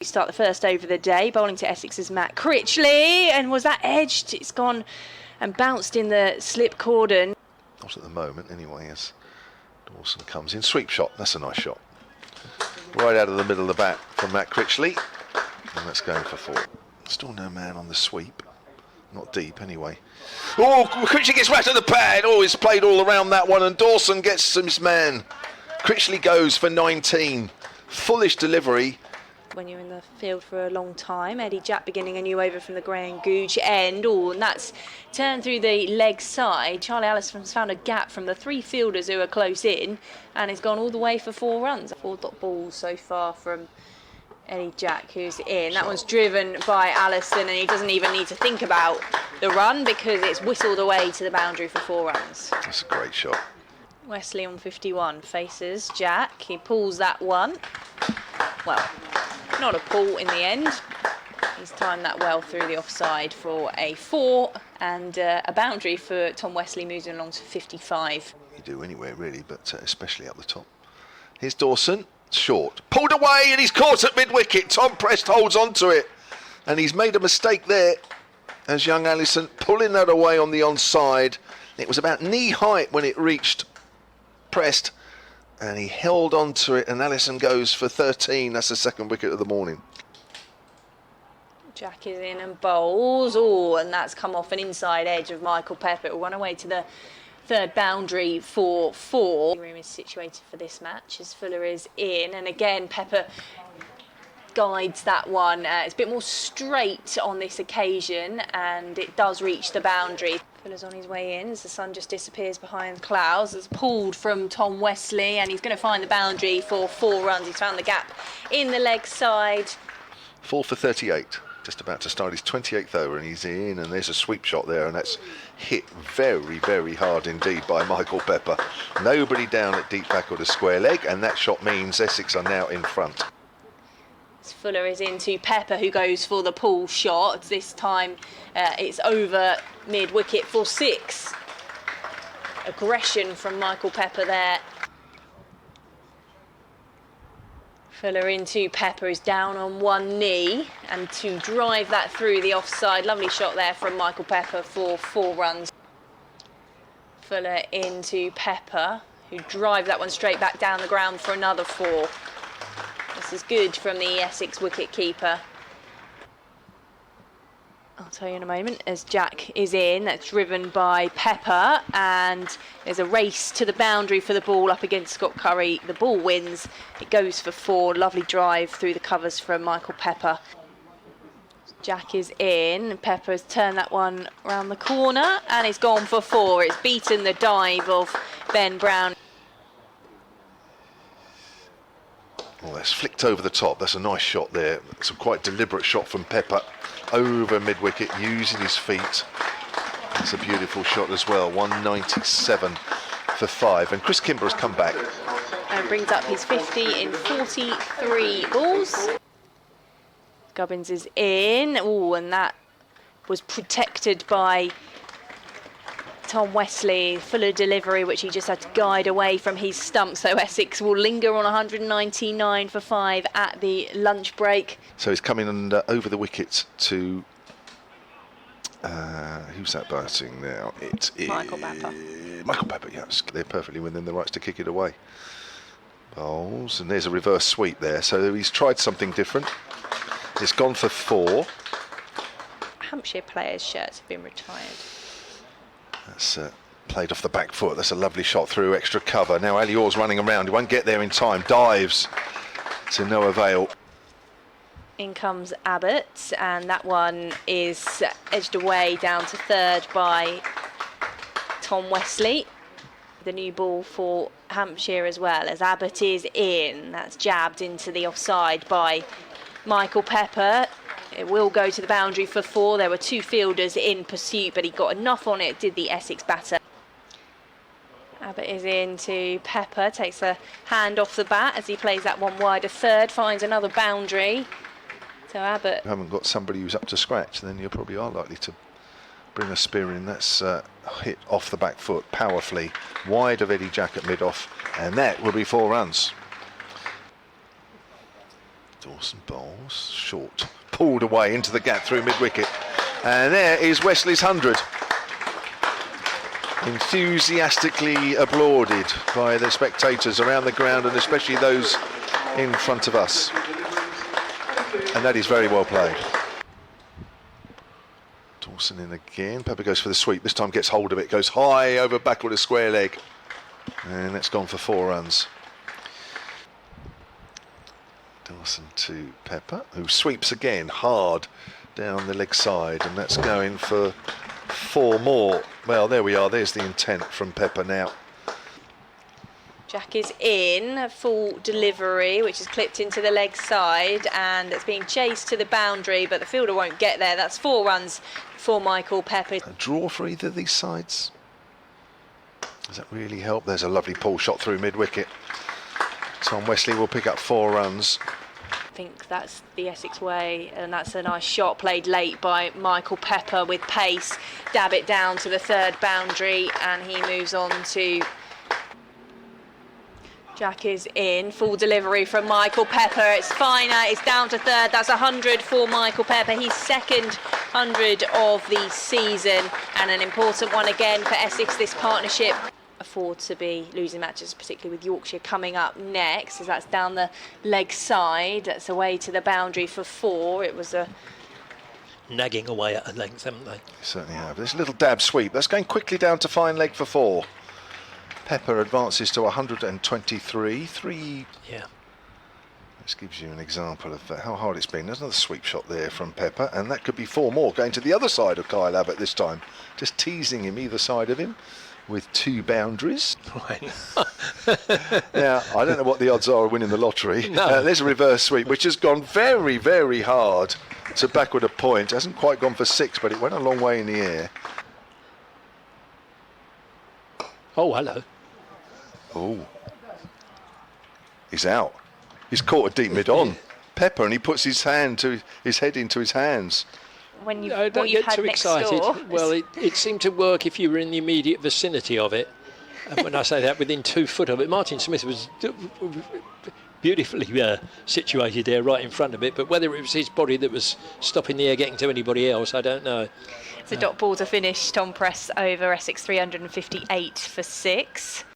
We start the first over of the day, bowling to Essex's Matt Critchley, and was that edged? It's gone and bounced in the slip cordon. Not at the moment anyway, as Dawson comes in. Sweep shot, that's a nice shot. Right out of the middle of the bat from Matt Critchley, and that's going for 4. Still no man on the sweep, not deep anyway. Oh, Critchley gets right to the pad. Oh, he's played all around that one, and Dawson gets his man. Critchley goes for 19. Foolish delivery. When you're in the field for a long time, Eddie Jack beginning a new over from the Grey and Gooch end. Oh, and that's turned through the leg side. Charlie Allison's found a gap from the 3 fielders who are close in, and has gone all the way for 4 runs. 4 dot balls so far from Eddie Jack, who's in. That one's driven by Allison, and he doesn't even need to think about the run because it's whistled away to the boundary for 4 runs. That's a great shot. Westley on 51 faces Jack. He pulls that one. Well, not a pull in the end. He's timed that well through the offside for a 4, and a boundary for Tom Westley, moving along to 55. You do anywhere really, but especially up the top. Here's Dawson, short, pulled away, and he's caught at mid-wicket. Tom Prest holds on to it, and he's made a mistake there as young Allison pulling that away on the onside. It was about knee height when it reached Prest, and he held on to it, and Allison goes for 13. That's the 2nd wicket of the morning. Jack is in and bowls. Oh, and that's come off an inside edge of Michael Pepper. It will run away to the 3rd boundary for 4. The room is situated for this match as Fuller is in, and again Pepper guides that one. It's a bit more straight on this occasion, and it does reach the boundary. Fuller's on his way in as the sun just disappears behind clouds. It's pulled from Tom Westley, and he's going to find the boundary for 4 runs. He's found the gap in the leg side. 4 for 38. Just about to start his 28th over, and he's in, and there's a sweep shot there, and that's hit very, very hard indeed by Michael Pepper. Nobody down at deep back or the square leg, and that shot means Essex are now in front. Fuller is into Pepper, who goes for the pull shot. This time it's over mid-wicket for 6. Aggression from Michael Pepper there. Fuller into Pepper, is down on one knee, and to drive that through the offside. Lovely shot there from Michael Pepper for 4 runs. Fuller into Pepper, who drive that one straight back down the ground for another 4. This is good from the Essex wicket-keeper. I'll tell you in a moment as Jack is in. That's driven by Pepper, and there's a race to the boundary for the ball up against Scott Curry. The ball wins. It goes for 4. Lovely drive through the covers from Michael Pepper. Jack is in. Pepper has turned that one around the corner, and it's gone for 4. It's beaten the dive of Ben Brown. Well, that's flicked over the top. That's a nice shot there. It's a quite deliberate shot from Pepper over mid-wicket, using his feet. That's a beautiful shot as well. 197 for 5. And Chris Kimber has come back And brings up his 50 in 43 balls. Gubbins is in. Oh, and that was protected by Tom Westley. Fuller delivery, which he just had to guide away from his stump. So Essex will linger on 199 for 5 at the lunch break. So he's coming and over the wicket to who's that batting now? It is Michael Pepper. Michael Pepper, yes. They're perfectly within the rights to kick it away. Bowls, and there's a reverse sweep there. So he's tried something different. It's gone for 4. Hampshire players' shirts have been retired. That's played off the back foot. That's a lovely shot through extra cover. Now Alior's running around. He won't get there in time. Dives to no avail. In comes Abbott, and that one is edged away down to 3rd by Tom Westley. The new ball for Hampshire as well, as Abbott is in. That's jabbed into the offside by Michael Pepper. It will go to the boundary for 4. There were 2 fielders in pursuit, but he got enough on it, did the Essex batter. Abbott is into Pepper, takes a hand off the bat as he plays that one wide of 3rd, finds another boundary. So Abbott... If you haven't got somebody who's up to scratch, then you probably are likely to bring a spear in. That's hit off the back foot powerfully, wide of Eddie Jack at mid-off, and that will be 4 runs. Dawson bowls, short, pulled away into the gap through mid-wicket. And there is Wesley's 100. Enthusiastically applauded by the spectators around the ground, and especially those in front of us. And that is very well played. Dawson in again. Pepper goes for the sweep. This time gets hold of it. Goes high over backward a square leg. And that's gone for 4 runs. Dawson to Pepper, who sweeps again hard down the leg side. And that's going for 4 more. Well, there we are. There's the intent from Pepper now. Jack is in, full delivery, which is clipped into the leg side, and it's being chased to the boundary, but the fielder won't get there. That's 4 runs for Michael Pepper. A draw for either of these sides. Does that really help? There's a lovely pull shot through mid-wicket. Tom Wesley will pick up 4 runs. I think that's the Essex way, and that's a nice shot played late by Michael Pepper with pace. Dab it down to the 3rd boundary, and he moves on to... Jack is in, full delivery from Michael Pepper. It's finer, it's down to 3rd. That's 100 for Michael Pepper. His 2nd 100 of the season, and an important one again for Essex. This partnership afford to be losing matches, particularly with Yorkshire coming up next, as that's down the leg side. That's away to the boundary for 4. It was a... nagging away at a length, haven't they? They certainly have. This little dab sweep. That's going quickly down to fine leg for 4. Pepper advances to 123. 3. Yeah. This gives you an example of how hard it's been. There's another sweep shot there from Pepper, and that could be 4 more going to the other side of Kyle Abbott this time. Just teasing him either side of him with 2 boundaries. Right. Now, I don't know what the odds are of winning the lottery. No. There's a reverse sweep, which has gone very, very hard to backward a point. It hasn't quite gone for 6, but it went a long way in the air. Oh, hello. Oh, he's out. He's caught a deep mid-on. Pepper, and he puts his head into his hands. When you, No, don't what you've get had too next excited. door. Well, it seemed to work if you were in the immediate vicinity of it. And when I say that, within 2 foot of it. Martin Smith was beautifully situated there right in front of it, but whether it was his body that was stopping the air getting to anybody else, I don't know. It's a dot ball to finish. Tom Press over Essex 358 for 6.